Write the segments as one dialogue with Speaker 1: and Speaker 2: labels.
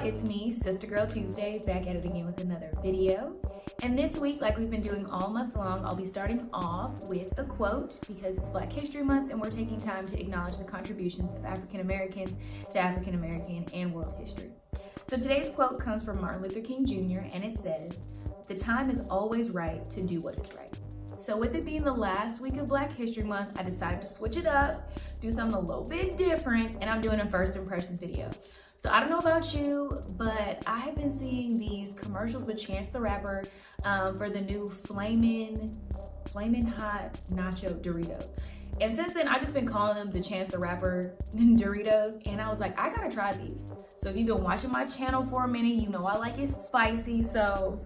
Speaker 1: it's me, Sister Girl Tuesday, back at it again with another video. And this week, like we've been doing all month long, I'll be starting off with a quote because it's Black History Month and we're taking time to acknowledge the contributions of African Americans to African American and world history. So today's quote comes from Martin Luther King Jr. and it says, "The time is always right to do what is right." So with it being the last week of Black History Month, I decided to switch it up, do something a little bit different, and I'm doing a first impressions video. So I don't know about you, but I have been seeing these commercials with Chance the Rapper for the new Flamin Hot Nacho Doritos. And since then, I've just been calling them the Chance the Rapper Doritos. And I was like, I gotta try these. So if you've been watching my channel for a minute, you know I like it spicy. So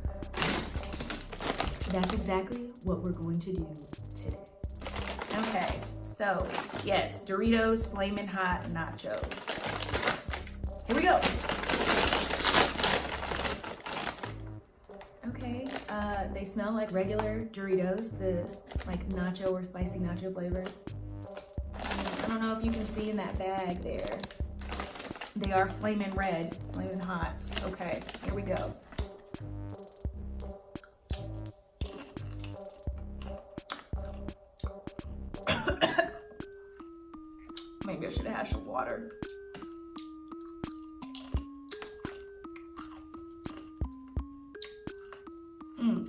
Speaker 1: that's exactly what we're going to do today. Okay, so yes, Doritos Flamin Hot Nacho. Here we go. Okay, they smell like regular Doritos, the like nacho or spicy nacho flavor. I don't know if you can see in that bag there. They are flaming red, flaming hot. Okay, here we go. Maybe I should have had some water.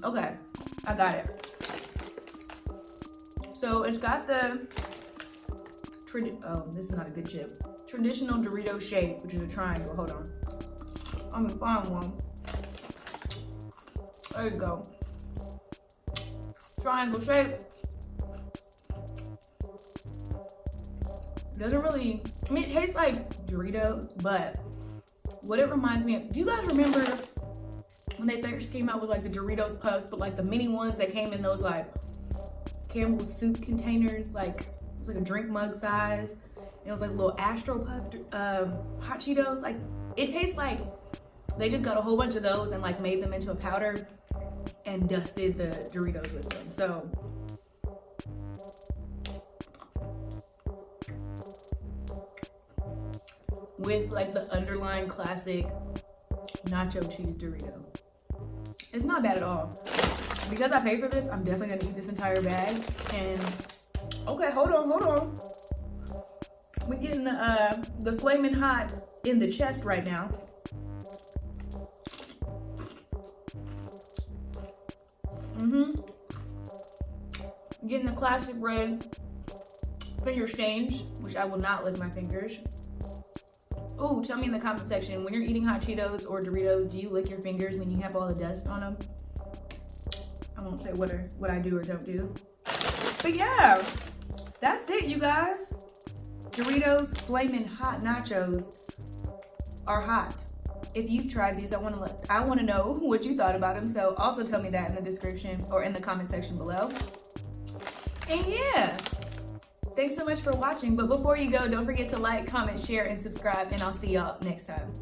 Speaker 1: Okay, I got it. So it's got the, oh, this is not a good chip. Traditional Dorito shape, which is a triangle. Hold on. I'm gonna find one. There you go. Triangle shape. Doesn't really, I mean, it tastes like Doritos, but what it reminds me of, do you guys remember when they first came out with like the Doritos Puffs, but like the mini ones that came in those like Campbell's soup containers, like it was like a drink mug size. It was like little Astro Puff hot Cheetos. Like it tastes like they just got a whole bunch of those and like made them into a powder and dusted the Doritos with them. So with like the underlying classic nacho cheese Dorito. It's not bad at all. Because I paid for this, I'm definitely gonna eat this entire bag. And okay, hold on. We're getting the Flamin' Hot in the chest right now. Getting the classic red finger stains, which I will not lick my fingers. Oh, tell me in the comment section, when you're eating hot Cheetos or Doritos, do you lick your fingers when you have all the dust on them? I won't say what I do or don't do. But yeah, that's it, you guys. Doritos Flamin' Hot Nachos are hot. If you've tried these, I want to know what you thought about them. So also tell me that in the description or in the comment section below. And yeah. Thanks so much for watching, but before you go, don't forget to like, comment, share, and subscribe, and I'll see y'all next time.